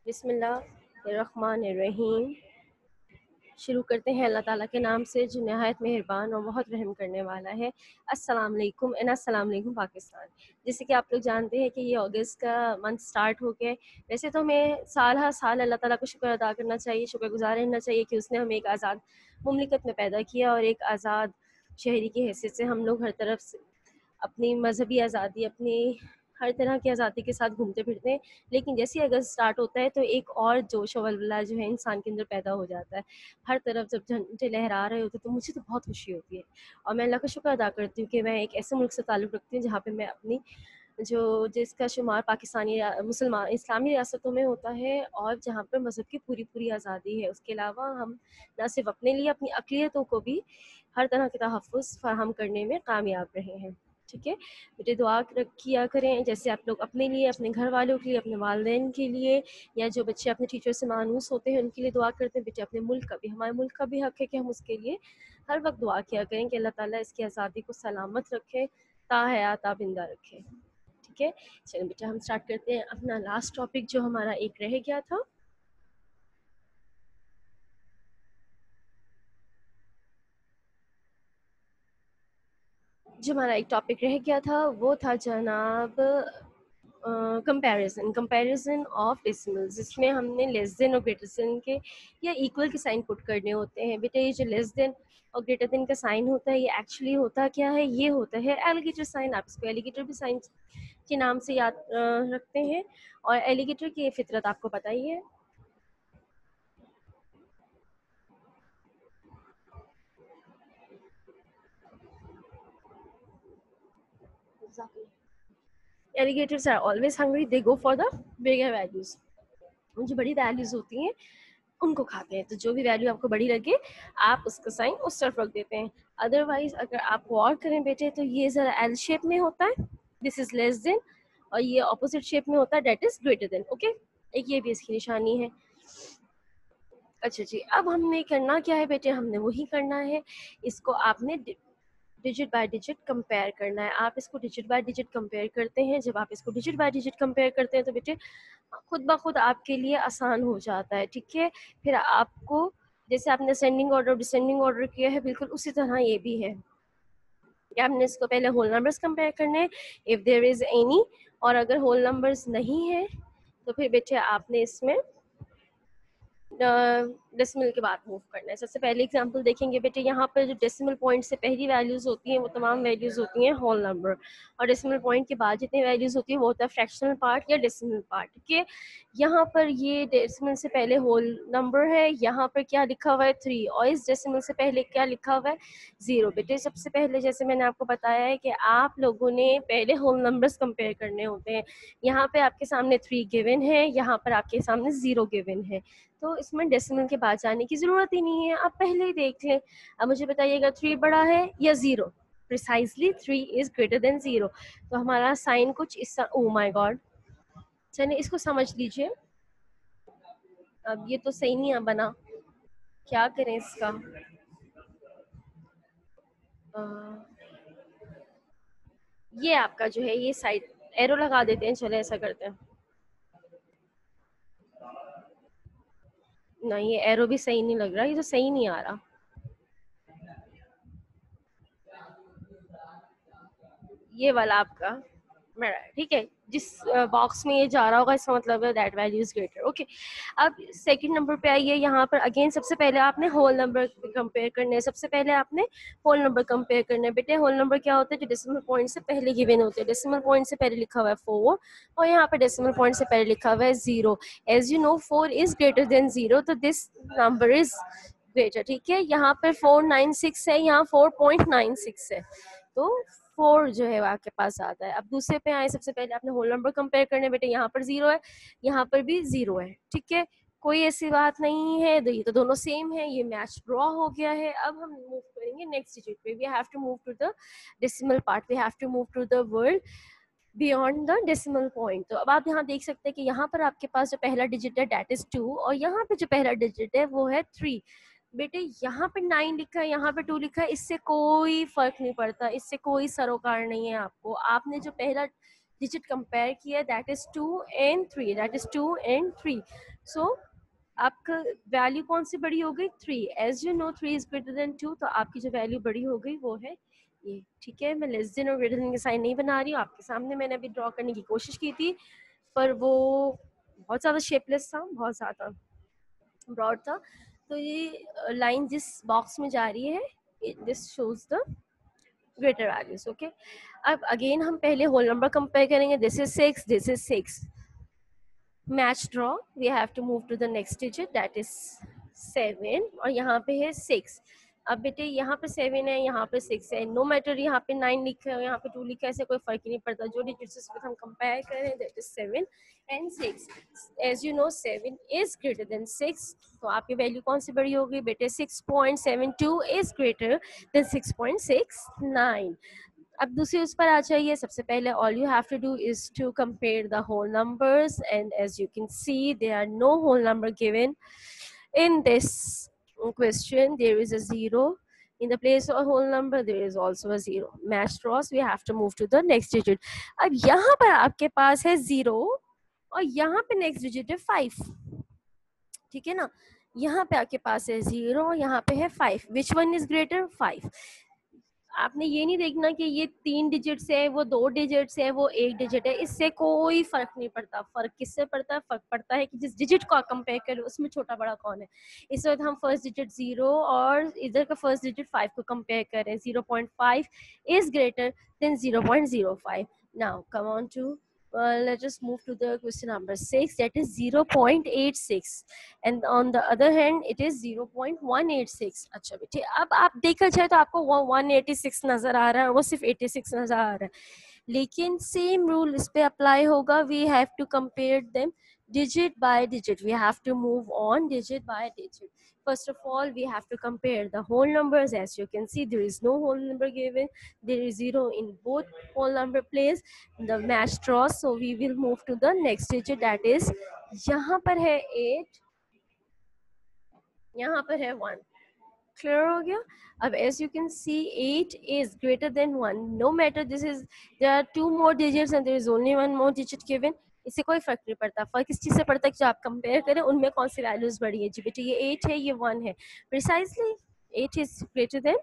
बिस्मिल्लाहिर्रहमानिर्रहीम। शुरू करते हैं अल्लाह ताला के नाम से जो नहायत मेहरबान और बहुत रहम करने वाला है। अस्सलाम वालेकुम एंड अस्सलाम वालेकुम पाकिस्तान। जैसे कि आप लोग जानते हैं कि ये अगस्त का मंथ स्टार्ट हो गया है। वैसे तो हमें साल हर साल अल्लाह ताला को शुक्र अदा करना चाहिए, शुक्रगुजार रहना चाहिए कि उसने हमें एक आज़ाद मुमलिकत में पैदा किया और एक आज़ाद शहरी की हैसियत से हम लोग हर तरफ से अपनी मजहबी आज़ादी, अपनी हर तरह की आज़ादी के साथ घूमते फिरते हैं। लेकिन जैसे ही अगस्त स्टार्ट होता है तो एक और जोश और वल्वला जो है इंसान के अंदर पैदा हो जाता है। हर तरफ जब झंडे लहरा रहे होते हैं तो मुझे तो बहुत खुशी होती है और मैं अल्लाह का शुक्र अदा करती हूँ कि मैं एक ऐसे मुल्क से ताल्लुक़ रखती हूँ जहाँ पे मैं अपनी जो जिसका शुमार पाकिस्तानी मुसलमान इस्लामी रियासतों में होता है और जहाँ पर मज़हब की पूरी पूरी आज़ादी है। उसके अलावा हम ना सिर्फ अपने लिए अपनी अक़लियतों को भी हर तरह के तहफ़्फ़ुज़ फ़राहम करने में कामयाब रहे हैं। ठीक है, बेटे दुआ किया करें जैसे आप लोग अपने लिए, अपने घर वालों के लिए, अपने वालिदैन के लिए या जो बच्चे अपने टीचर से मानूस होते हैं उनके लिए दुआ करते हैं। बेटे अपने मुल्क का भी, हमारे मुल्क का भी हक़ है कि हम उसके लिए हर वक्त दुआ किया करें कि अल्लाह ताला इसकी आज़ादी को सलामत रखे, ताहयात ताबिंदा रखे। ठीक है, चलिए बेटा हम स्टार्ट करते हैं अपना लास्ट टॉपिक जो हमारा एक रह गया था। जो हमारा एक टॉपिक रह गया था वो था जनाब कंपैरिजन ऑफ डेसिमल्स, जिसमें हमने लेस देन और ग्रेटर देन के या इक्वल के साइन पुट करने होते हैं। बेटा ये जो लेस देन और ग्रेटर देन का साइन होता है ये एक्चुअली होता क्या है, ये होता है एलिगेटर साइन। आप इसको एलिगेटर भी साइन के नाम से याद रखते हैं और एलिगेटर की फितरत आपको पता ही है। Alligators are always hungry, they go for the bigger values. जो बड़ी वैल्यूज होती हैं उनको खाते हैं, तो जो भी वैल्यू आपको बड़ी लगे आप उसका साइन उस तरफ रख देते हैं। अदरवाइज अगर आप गौर करें बेटे तो ये ज़रा एल शेप में होता है, दिस इज लेस देन, और ये ऑपोजिट शेप में होता है, that is greater than. Okay, एक ये भी इसकी निशानी है। अच्छा जी, अब हमने करना क्या है बेटे, हमने वही करना है, इसको आपने डिजिट बाय डिजिट कंपेयर करना है। आप इसको डिजिट बाय डिजिट कंपेयर करते हैं, जब आप इसको डिजिट बाय डिजिट कंपेयर करते हैं तो बेटे खुद ब खुद आपके लिए आसान हो जाता है। ठीक है, फिर आपको जैसे आपने असेंडिंग ऑर्डर डिसेंडिंग ऑर्डर किया है बिल्कुल उसी तरह ये भी है कि आपने इसको पहले होल नंबर्स कंपेयर करने हैं इफ़ देयर इज़ एनी, और अगर होल नंबर्स नहीं है तो फिर बेटे आपने इसमें डेसिमल के बाद मूव करना है। सबसे पहले एग्जांपल देखेंगे बेटे, यहाँ पर जो डेसिमल पॉइंट से पहली वैल्यूज़ होती हैं वो तमाम वैल्यूज़ होती हैं होल नंबर, और डेसिमल पॉइंट के बाद जितनी वैल्यूज़ होती है वो होता है फ्रैक्शनल पार्ट या डेसिमल पार्ट। ठीक है, यहाँ पर ये डेसिमल से पहले होल नंबर है, यहाँ पर क्या लिखा हुआ है 3, और इस डेसिमल से पहले क्या लिखा हुआ है 0। बेटे सबसे पहले जैसे मैंने आपको बताया है कि आप लोगों ने पहले होल नंबर्स कंपेयर करने होते हैं। यहाँ पे आपके सामने 3 गिवन है, यहाँ पर आपके सामने 0 गिवन है, तो इसमें डेसिमल के बाद जाने की ज़रूरत ही नहीं है, आप पहले ही देख लें। अब मुझे बताइएगा 3 बड़ा है या 0? प्रिसाइजली 3 इज ग्रेटर देन 0, तो हमारा साइन कुछ इस, ओह माय गॉड, चलिए इसको समझ लीजिए। अब ये तो सही नहीं बना, क्या करें इसका? ये आपका जो है ये साइड एरो लगा देते हैं, चले ऐसा करते हैं। नहीं ये एरो भी सही नहीं लग रहा, ये तो सही नहीं आ रहा। ये वाला आपका मेरा, ठीक है, जिस बॉक्स में ये जा रहा होगा इसका मतलब है that value is greater. Okay, अब सेकंड नंबर पे आइए। यहाँ पर अगेन सबसे पहले आपने होल नंबर कंपेयर करने हैं, सबसे पहले आपने होल नंबर कंपेयर करना है। बेटे होल नंबर क्या होता है, जो डेसिमल पॉइंट से पहले गिवन होते हैं। डेसिमल पॉइंट से पहले लिखा हुआ है 4 और यहाँ पर डेसिमल पॉइंट से पहले लिखा हुआ है 0। As you know 4 is greater than 0, तो दिस नंबर इज ग्रेटर। ठीक है, यहाँ पर 496 है, यहाँ 4.96 है, तो 4 जो है वो आपके पास आता है। अब दूसरे पे आए, सबसे पहले आपने होल नंबर कंपेयर करने, बेटे यहाँ पर 0 है, यहाँ पर भी 0 है। ठीक है, कोई ऐसी बात नहीं है, ये तो दोनों सेम है, ये मैच ड्रॉ हो गया है। अब हम मूव करेंगे नेक्स्ट डिजिट पे। We have to move to the decimal part, we have to move to the word beyond the decimal point. तो अब आप यहाँ देख सकते हैं कि यहाँ पर आपके पास जो पहला डिजिट है दैट इज 2, और यहाँ पे जो पहला डिजिट है वो है 3। बेटे यहाँ पे 9 लिखा है, यहाँ पे 2 लिखा है, इससे कोई फर्क नहीं पड़ता, इससे कोई सरोकार नहीं है आपको। आपने जो पहला डिजिट कंपेयर किया, that is 2 and 3, that is 2 and 3. So आपका वैल्यू कौन सी बड़ी हो गई? 3. As you know 3 is greater than 2, तो आपकी जो वैल्यू बड़ी हो गई वो है ये. ठीक है, मैं लेस देन और ग्रेटर देन के साइन नहीं बना रही हूँ, आपके सामने मैंने अभी ड्रॉ करने की कोशिश की थी, पर वो बहुत ज़्यादा शेपलेस था, बहुत ज़्यादा ब्रॉड था. तो ये लाइन जिस बॉक्स में जा रही है, this shows the greater values. Okay, अब अगेन हम पहले होल नंबर कंपेयर करेंगे. This is 6, this is 6. Match draw, we have to move to the next digit, that is 7, और यहाँ पे है 6. अब बेटे यहाँ पे 7 है, यहाँ पे 6 है, नो मैटर यहाँ पे 9 लिखा है, यहाँ पे 2 लिखा है, ऐसे कोई फर्क ही नहीं पड़ता. जो डिजिट्स हम कंपेयर कर रहे हैं, that is 7 and 6. As you know 7 is greater than 6, तो आपकी वैल्यू कौन सी बड़ी होगी बेटे? 6.72 इज ग्रेटर देन 6.69. अब दूसरी उस पर आ जाइए. सबसे पहले all you have to do is to compare the whole numbers, and as you can see there are no whole number given in this question. There is a 0 in the place of a whole number, there is also a 0. Match draws, we have to move to the next digit. अब यहाँ पर आपके पास है 0 और यहाँ पे next digit है 5. ठीक है ना, यहाँ पे आपके पास है 0, यहाँ पे है 5. Which one is greater? 5. आपने ये नहीं देखना कि ये 3 डिजिट्स है, वो 2 डिजिट्स है, वो 1 डिजिट है, इससे कोई फर्क नहीं पड़ता. फर्क किससे पड़ता है? फर्क पड़ता है कि जिस डिजिट को आप कंपेयर करें उसमें छोटा बड़ा कौन है. इस वक्त हम फर्स्ट डिजिट 0 और इधर का फर्स्ट डिजिट 5 को कंपेयर करें. 0.5 is greater than 0.05. Now come on to let us move to the question number 6, that is 0.86, and on the other hand it is 0.186. अच्छा बेटे, अब आप देखा जाए तो आपको 186 नजर आ रहा है, वो सिर्फ 86 नजर आ रहा है, लेकिन सेम रूल इस पे अप्लाई होगा. We have to compare them digit by digit. We have to move on digit by digit. First of all, we have to compare the whole numbers. As you can see, there is no whole number given. There is 0 in both whole number place. The match draws. So we will move to the next digit. That is, यहाँ पर है 8, यहाँ पर है 1. Clear हो गया. अब as you can see 8 is greater than 1. No matter this is, there are 2 more digits and there is only 1 more digit given. इससे कोई फर्क नहीं पड़ता. फर्क इस चीज से पड़ता है कि जो आप कंपेयर करें उनमें कौन सी वैल्यूज बढ़ी है. जी बेटे, ये 8 है, ये 1 है. Precisely 8 is greater than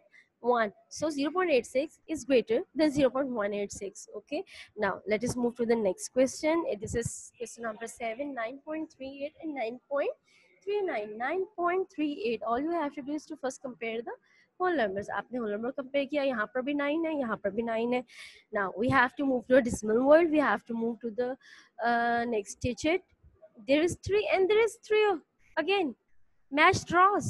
1. So 0.86 is greater than 0.186. Okay. Now let us move to the next question. This is question number 7, 9.38 and 9.39. 9.38. All you have to do is to first compare the whole numbers. आपने whole number compare किया, यहाँ पर भी 9 है, यहाँ पर भी 9 है. Now we have to move to a decimal world. We have to move to the next digit. There is 3 and there is 3 again. Match ड्रॉस.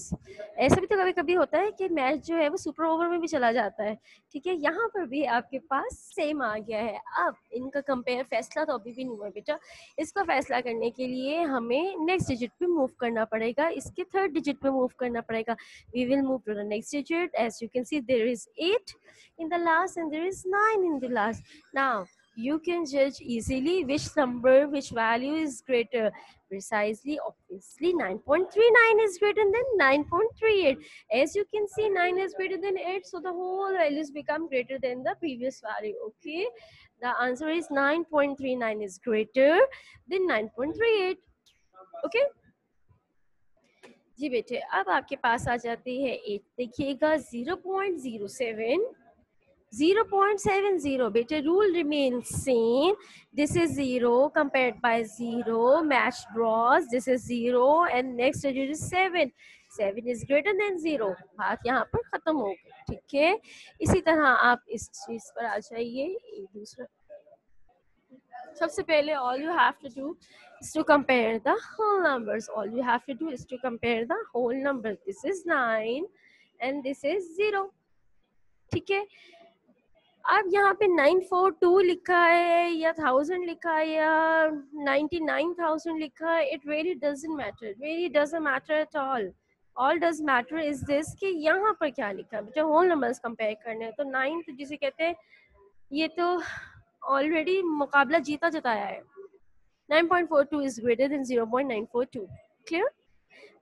ऐसा भी तो कभी कभी होता है कि मैच जो है वो सुपर ओवर में भी चला जाता है. ठीक है, यहाँ पर भी आपके पास सेम आ गया है. अब इनका कंपेयर फैसला तो अभी भी नहीं हुआ बेटा. इसका फैसला करने के लिए हमें नेक्स्ट डिजिट पे मूव करना पड़ेगा, इसके थर्ड डिजिट पे मूव करना पड़ेगा. We will move to the next digit. As you can see there is 8 in the last and there is 9 in the last. Now you can judge easily which number, which value is greater. Precisely, obviously 9.39 is greater than 9.38. As you can see 9 is greater than 8, so the whole values become greater than the previous value. Okay, the answer is 9.39 is greater than 9.38. Okay जी बेटे, अब आपके पास आ जाती है 8. देखिएगा 0.07, 0.70. बेटे rule remains same. This is 0 compared by 0. Match draws. This is 0 and next digit is 7. 7 is greater than 0. बात यहाँ पर खत्म हो गई. ठीक है, इसी तरह आप इस चीज पर आ जाइए. एक दूसरा सबसे पहले all you have to do is to compare the whole numbers. All you have to do is to compare the whole numbers. This is 9 and this is 0. ठीक है, अब यहाँ पे 942 लिखा है या 1000 लिखा है या 99,000 लिखा है, it really doesn't matter. It really doesn't matter at all. All does matter is this कि यहाँ पर क्या लिखा है. बेटा होल नंबर्स कंपेयर करने हैं तो 9 तो जिसे कहते हैं ये तो ऑलरेडी मुकाबला जीता जताया है. 9.42 is greater than 0.942. Clear?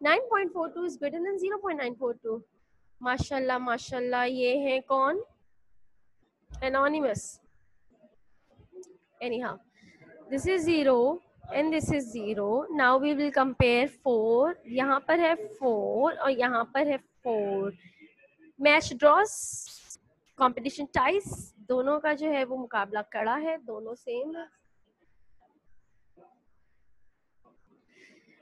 9.42 is greater than 0.942. माशाल्लाह माशाल्लाह. ये है कौन? Anonymous. anyhow, this is 0 and this is 0. now we will compare 4. यहाँ पर है 4 और यहाँ पर है 4. मैच ड्रॉस, कंपटीशन टाइस, दोनों का जो है वो मुकाबला कड़ा है, दोनों सेम है.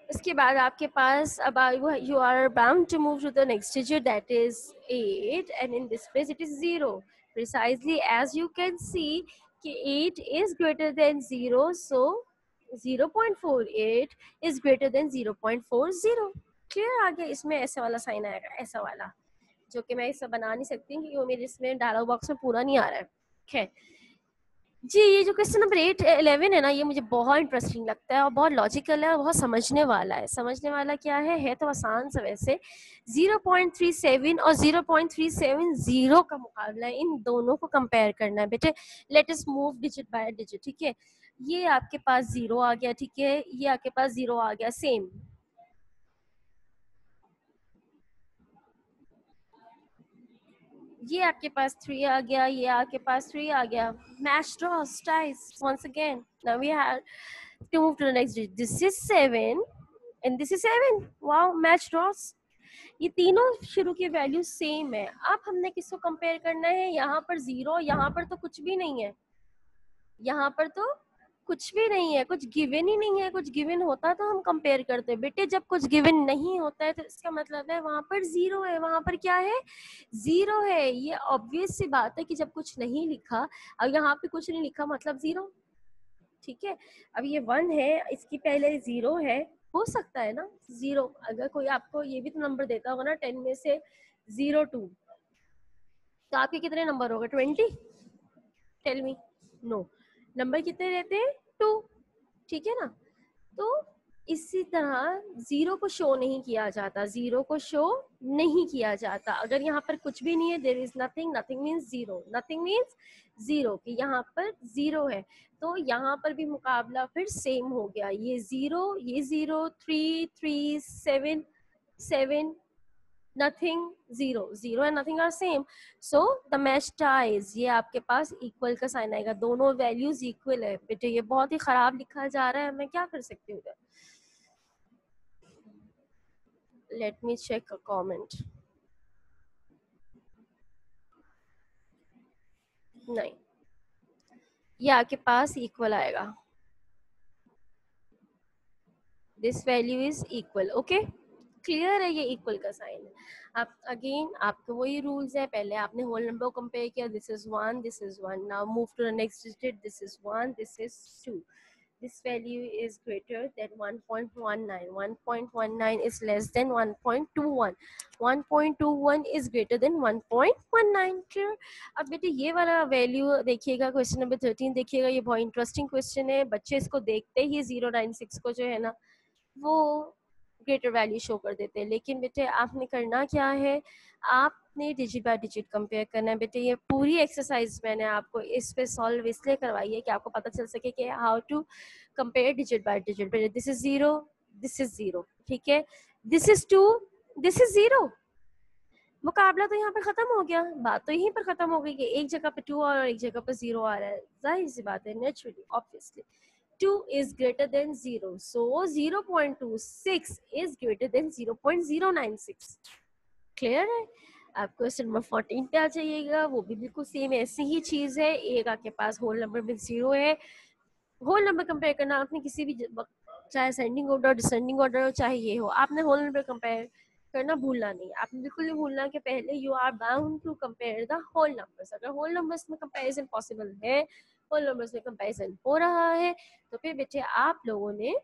इसके बाद आपके पास अब you are bound to move to the next digit, that is 8, and in this place it is 0. Precisely as you can see कि 8 is greater than 0, so 0.48 is greater than 0.40. Clear आ गया. इसमें ऐसा वाला साइन आएगा, ऐसा वाला, जो कि मैं इसे बना नहीं सकती क्योंकि वो मेरे इसमें डायलॉग बॉक्स में पूरा नहीं आ रहा है. खैर जी, ये जो क्वेश्चन नंबर 11 है ना, ये मुझे बहुत इंटरेस्टिंग लगता है और बहुत लॉजिकल है और बहुत समझने वाला है. समझने वाला क्या है तो आसान सा. वैसे 0.37 और 0.370 का मुकाबला है, इन दोनों को कंपेयर करना है बेटे. Let us move digit by digit. ठीक है, ये आपके पास 0 आ गया. ठीक है, ये आपके पास 0 आ गया. सेम ये आपके पास 3 आ गया, ये आपके पास 3 आ गया. Match ड्रॉस tiles once again. Now we have to move to the next digit. This is 7 and this is 7. wow, match draws. ये तीनों शुरू की वैल्यू सेम है. अब हमने किसको कंपेयर करना है? यहाँ पर 0, यहाँ पर तो कुछ भी नहीं है, यहाँ पर तो कुछ भी नहीं है, कुछ गिवन ही नहीं है. कुछ गिवन होता तो हम कंपेयर करते बेटे. जब कुछ गिवन नहीं होता है तो इसका मतलब है वहां पर 0 है. वहां पर क्या है? 0 है. ये ऑब्वियस सी बात है कि जब कुछ नहीं लिखा, अब यहाँ पे कुछ नहीं लिखा मतलब 0. ठीक है, अब ये 1 है, इसकी पहले 0 है, हो सकता है ना 0. अगर कोई आपको ये भी तो नंबर देता होगा ना 10 में से 0 2, तो आपके कितने नंबर होगा? 20? Tell me. नो, नंबर कितने रहते हैं? 2. ठीक है ना. तो इसी तरह 0 को शो नहीं किया जाता, 0 को शो नहीं किया जाता. अगर यहाँ पर कुछ भी नहीं है, there is nothing, nothing means 0, nothing means 0 कि यहाँ पर 0 है. तो यहाँ पर भी मुकाबला फिर सेम हो गया. ये 0, ये 0, 3 3 7 7, nothing, 0 0 and nothing are same, so the match ties. ये आपके पास इक्वल का साइन आएगा. दोनों वैल्यूज इक्वल है बेटे. ये बहुत ही खराब लिखा जा रहा है, मैं क्या कर सकती हूँ? Let me check a comment. नहीं, ये आपके पास इक्वल आएगा. This value is equal. Okay, clear है? ये इक्वल का साइन है. आप अगेन आपके वही रूल्स है. पहले आपने होल नंबर को कंपेयर किया. This is 1, this is 1. Now move to the next digit. This is 1, this is 2. This value is greater than 1.19. 1.19 is less than 1.21. 1.21 is greater than 1.19. Clear? अब बेटे ये वाला वैल्यू देखिएगा, क्वेश्चन नंबर 13 देखिएगा. ये बहुत इंटरेस्टिंग क्वेश्चन है. बच्चे इसको देखते ही 096 को जो है ना वो ग्रेटर वैल्यू शो कर देते हैं. लेकिन बेटे आपने करना क्या है? आपने डिजिट बाय डिजिट कंपेयर करना है बेटे. ये पूरी एक्सरसाइज मैंने आपको इस पे सॉल्व इसलिए करवाई है कि आपको पता चल सके कि how to compare digit by digit. बेटे दिस इज 0, दिस इज 0. ठीक है, दिस इज 2, दिस इज 0. मुकाबला तो यहाँ पर खत्म हो गया. बात तो यहीं पर खत्म हो गई कि एक जगह पे 2 और एक जगह पे 0 आ रहा है. जाहिर सी बात है, naturally, obviously 2 is greater than 0. So 0.26 is greater than 0.096. Clear है? आप क्वेश्चन नंबर 14 पे आ जाइएगा. वो भी बिल्कुल सेम ऐसी ही चीज है. एक आपके पास होल नंबर में 0 है. होल नंबर कंपेयर करना आपने किसी भी चाहे असेंडिंग ऑर्डर, डिसेंडिंग ऑर्डर हो, चाहे ये हो, आपने होल नंबर कंपेयर करना भूलना नहीं. आपने बिल्कुल नहीं भूलना कि पहले you are bound to compare the whole numbers. अगर होल नंबर्स में कंपैरिजन पॉसिबल है, होल नंबर्स में कंपैरिजन हो रहा है, तो फिर बेटे आप लोगों ने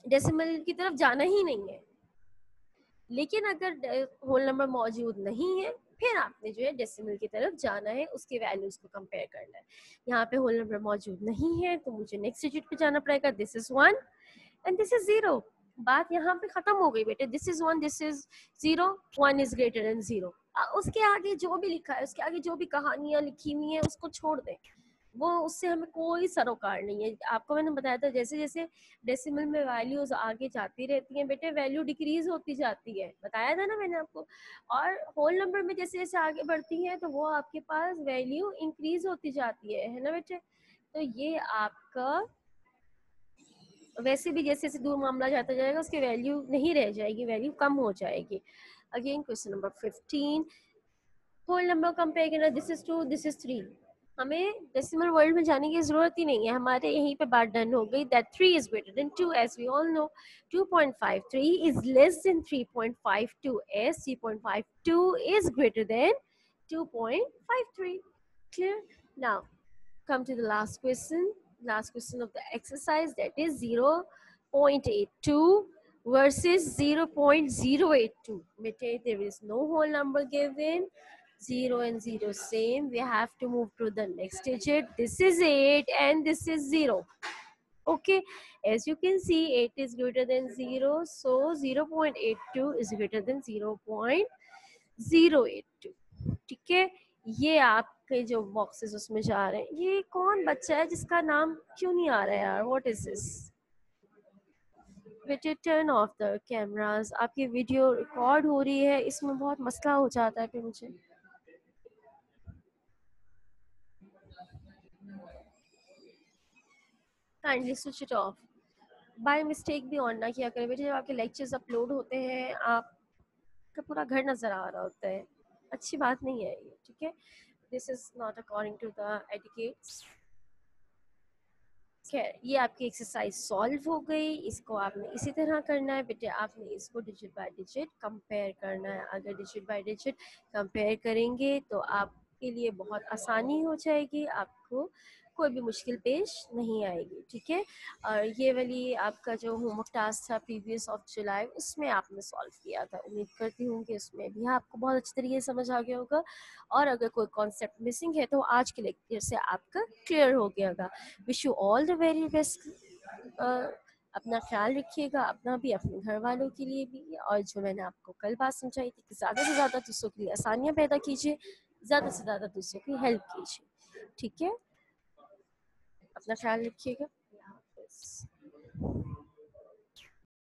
डेसिमल की तरफ जाना ही नहीं है. लेकिन अगर होल नंबर मौजूद नहीं है, फिर आपने जो है डेसिमल की तरफ जाना है, उसके वैल्यूज को कंपेयर करना है. यहाँ पे होल नंबर मौजूद नहीं है तो मुझे नेक्स्ट डिजिट पे जाना पड़ेगा. This is 1 and this is 0. बात यहाँ पे खत्म हो गई बेटे. This is 1, this is 0. 1 is greater than 0. उसके आगे जो भी लिखा है, उसके आगे जो भी कहानियां लिखी हुई है, उसको छोड़ दें. वो उससे हमें कोई सरोकार नहीं है. आपको मैंने बताया था जैसे जैसे डेसिमल में वैल्यूज आगे जाती रहती हैं बेटे, वैल्यू डिक्रीज होती जाती है. बताया था ना मैंने आपको. और होल नंबर में जैसे जैसे आगे बढ़ती हैं तो वो आपके पास वैल्यू इंक्रीज होती जाती है ना बेटे. तो ये आपका वैसे भी जैसे जैसे दूर मामला जाता जाएगा उसकी वैल्यू नहीं रह जाएगी, वैल्यू कम हो जाएगी। Again question number 15, whole number compare करना, दिस इज 2 दिस इज 3। हमें डेसिमल वर्ल्ड में जाने की जरूरत ही नहीं है, हमारे यहीं पे बात डन हो गई। That 3 is greater than 2 as we all know. 2.53 is less than 3.52 as 3.52 is greater than 2.53। Clear? Now come to the last question of the exercise, that is 0.82 versus 0.082. There is no whole number given, 0 and 0 same, we have to move to the next digit. This is 8 and this is 0. Okay, as you can see 8 is greater than 0, so 0.82 is greater than 0.082. ठीक है, ये आपके जो boxes उसमें जा रहे हैं। ये कौन बच्चा है जिसका नाम क्यों नहीं आ रहा है यार? What is this? बेटे टर्न ऑफ द कैमरास, आपकी वीडियो रिकॉर्ड हो रही है, इसमें बहुत मसला हो जाता है फिर मुझे। Kindly switch it of. By mistake भी ऑन ना किया करें बेटे, जब आपके लेक्चर्स अपलोड होते हैं आपका पूरा घर नजर आ रहा होता है, अच्छी बात नहीं है ये, ठीक है? This is not according to the etiquettes. खैर, ये आपकी एक्सरसाइज सॉल्व हो गई। इसको आपने इसी तरह करना है बेटे, आपने इसको डिजिट बाय डिजिट कंपेयर करना है। अगर डिजिट बाय डिजिट कंपेयर करेंगे तो आपके लिए बहुत आसानी हो जाएगी, आपको कोई भी मुश्किल पेश नहीं आएगी, ठीक है? और ये वाली आपका जो होमवर्क टास्क था प्रीवियस ऑफ जुलाई, उसमें आपने सॉल्व किया था। उम्मीद करती हूँ कि उसमें भी आपको बहुत अच्छे तरीके से समझ आ गया होगा, और अगर कोई कॉन्सेप्ट मिसिंग है तो आज के लेक्चर से आपका क्लियर हो गया होगा। Wish you all the very best. अपना ख्याल रखिएगा, अपना भी, अपने घर वालों के लिए भी। और जो मैंने आपको कल बात समझाई थी कि ज़्यादा से ज़्यादा दूसरों के लिए आसानियाँ पैदा कीजिए, ज़्यादा से ज़्यादा दूसरों की हेल्प कीजिए, ठीक है? अपना ख्याल रखिएगा।